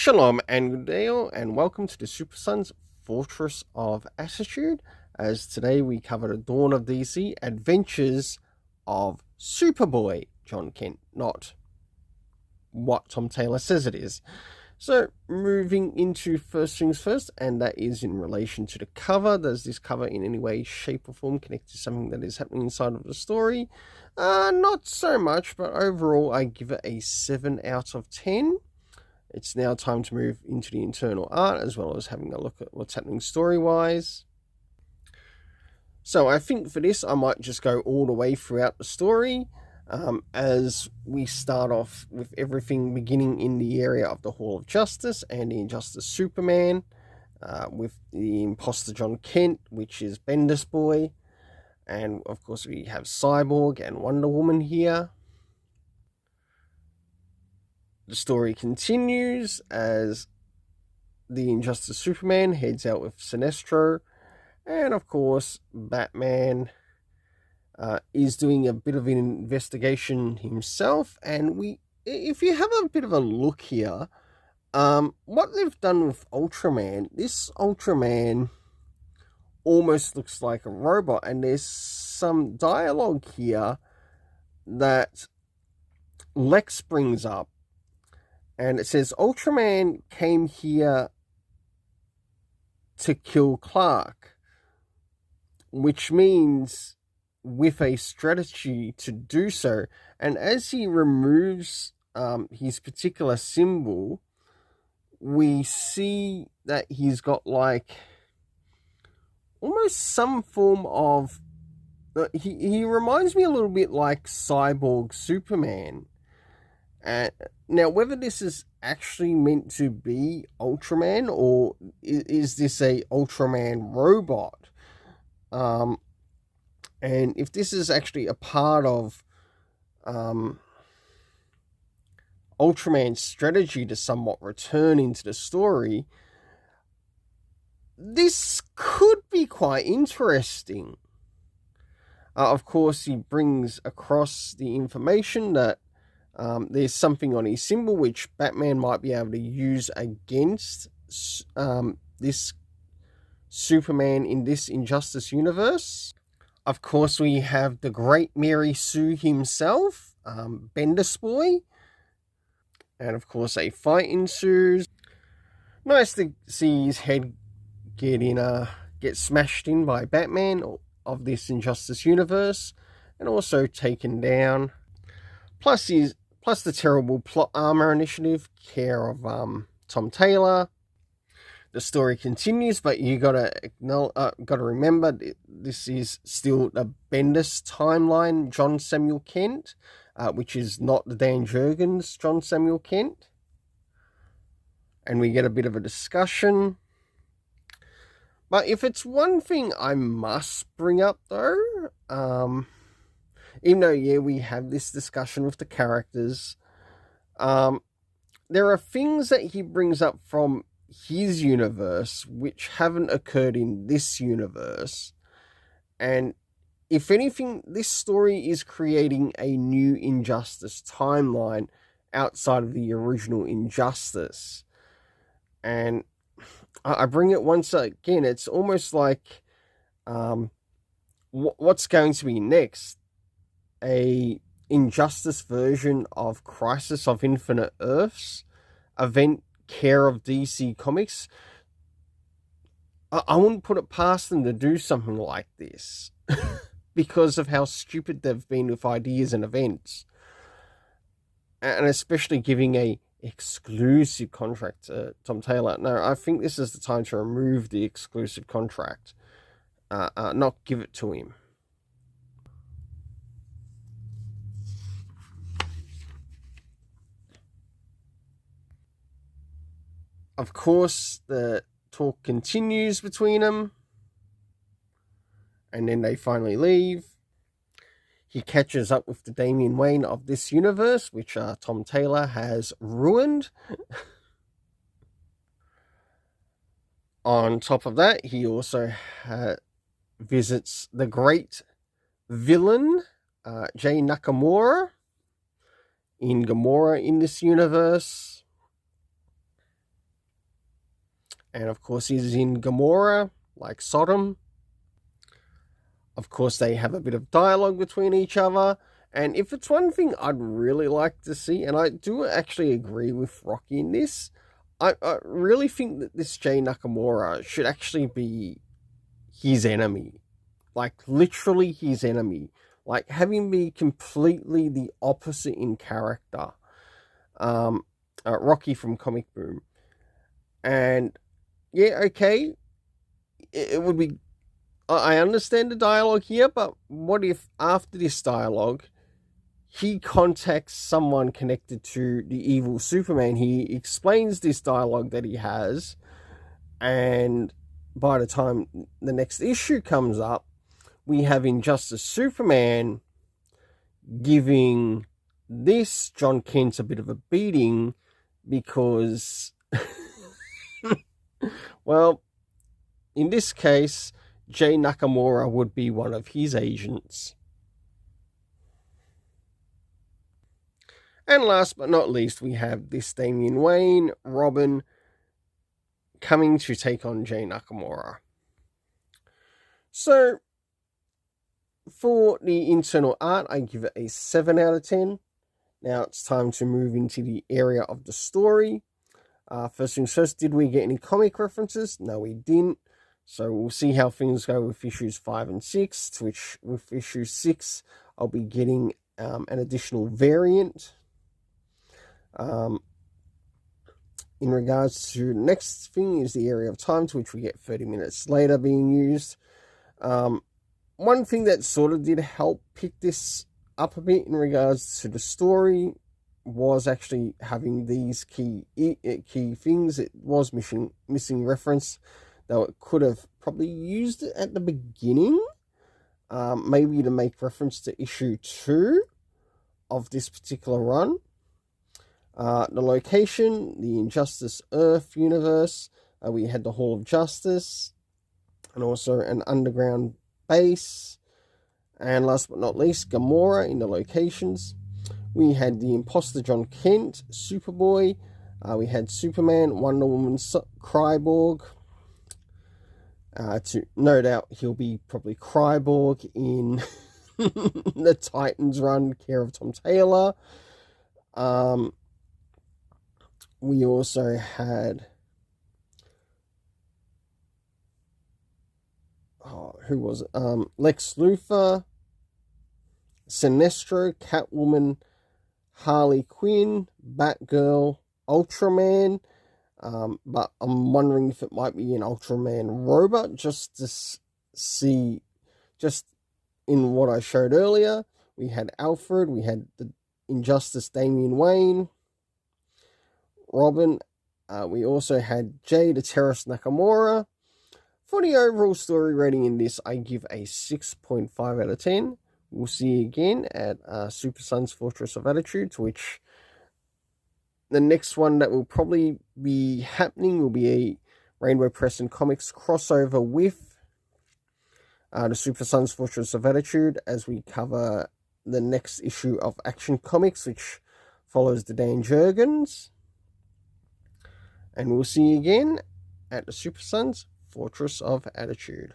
Shalom and good day all, and welcome to the Super Sons Fortress of Attitude, as today we cover the Dawn of DC Adventures of Superboy John Kent, not what Tom Taylor says it is. So, moving into first things first, and that is in relation to the cover. Does this cover in any way, shape, or form connect to something that is happening inside of the story? Not so much, but overall I give it a 7 out of 10. It's now time to move into the internal art, as well as having a look at what's happening story-wise. So I think for this, I might just go all the way throughout the story, as we start off with everything beginning in the area of the Hall of Justice and the Injustice Superman, with the imposter John Kent, which is Bendis Boy, and of course we have Cyborg and Wonder Woman here. The story continues as the Injustice Superman heads out with Sinestro, and of course Batman is doing a bit of an investigation himself. And if you have a bit of a look here, what they've done with Ultraman, this Ultraman almost looks like a robot, and there's some dialogue here that Lex brings up. And it says, Ultraman came here to kill Clark, which means with a strategy to do so. And as he removes his particular symbol, we see that he's got like almost some form of... he reminds me a little bit like Cyborg Superman. Now, whether this is actually meant to be Ultraman, or is this a Ultraman robot? And if this is actually a part of Ultraman's strategy to somewhat return into the story, this could be quite interesting. Of course, he brings across the information that there's something on his symbol which Batman might be able to use against this Superman in this Injustice universe. Of course, we have the great Mary Sue himself, Bendis Boy. And of course, a fight ensues. Nice to see his head get smashed in by Batman of this Injustice universe, and also taken down. Plus the terrible plot armor initiative, care of Tom Taylor. The story continues, but you gotta remember this is still the Bendis timeline, John Samuel Kent, which is not the Dan Jurgens John Samuel Kent. And we get a bit of a discussion. But if it's one thing I must bring up, though, even though, we have this discussion with the characters, there are things that he brings up from his universe which haven't occurred in this universe. And if anything, this story is creating a new Injustice timeline outside of the original Injustice. And I bring it once again, it's almost like what's going to be next? A Injustice version of Crisis of Infinite Earths event, care of DC Comics. I wouldn't put it past them to do something like this because of how stupid they've been with ideas and events, and especially giving a exclusive contract to Tom Taylor. No, I think this is the time to remove the exclusive contract, not give it to him. Of course, the talk continues between them, and then they finally leave. He catches up with the Damian Wayne of this universe, which Tom Taylor has ruined. On top of that, he also visits the great villain, Jay Nakamura, in Gamora in this universe. And of course, he's in Gamora, like Sodom. Of course, they have a bit of dialogue between each other. And if it's one thing I'd really like to see, and I do actually agree with Rocky in this, I really think that this Jay Nakamura should actually be his enemy. Like, literally his enemy. Like, have him be completely the opposite in character. Rocky from Comic Boom. And, yeah, okay, it would be... I understand the dialogue here, but what if after this dialogue, he contacts someone connected to the evil Superman? He explains this dialogue that he has, and by the time the next issue comes up, we have Injustice Superman giving this John Kent a bit of a beating because, well, in this case, Jay Nakamura would be one of his agents. And last but not least, we have this Damian Wayne, Robin, coming to take on Jay Nakamura. So, for the internal art, I give it a 7 out of 10. Now it's time to move into the area of the story. First things first, did we get any comic references? No, we didn't. So we'll see how things go with issues 5 and 6, to which with issue 6, I'll be getting an additional variant. In regards to the next thing is the area of time, to which we get 30 minutes later being used. One thing that sort of did help pick this up a bit in regards to the story was actually having these key things. It was missing reference, though it could have probably used it at the beginning, maybe to make reference to issue 2 of this particular run. The location, the Injustice Earth universe, we had the Hall of Justice, and also an underground base. And last but not least, Gamora in the locations. We had the imposter John Kent, Superboy. We had Superman, Wonder Woman, Cyborg. No doubt he'll be probably Cyborg in the Titans run, care of Tom Taylor. We also had... who was it? Lex Luthor, Sinestro, Catwoman, Harley Quinn, Batgirl, Ultraman. But I'm wondering if it might be an Ultraman robot, just to see, just in what I showed earlier. We had Alfred, we had the Injustice Damian Wayne, Robin. We also had Jay the Terrorist Nakamura. For the overall story rating in this, I give a 6.5 out of 10. We'll see you again at Super Sons Fortress of Attitude, to which the next one that will probably be happening will be a Rainbow Press and Comics crossover with the Super Sons Fortress of Attitude, as we cover the next issue of Action Comics, which follows the Dan Jurgens. And we'll see you again at the Super Sons Fortress of Attitude.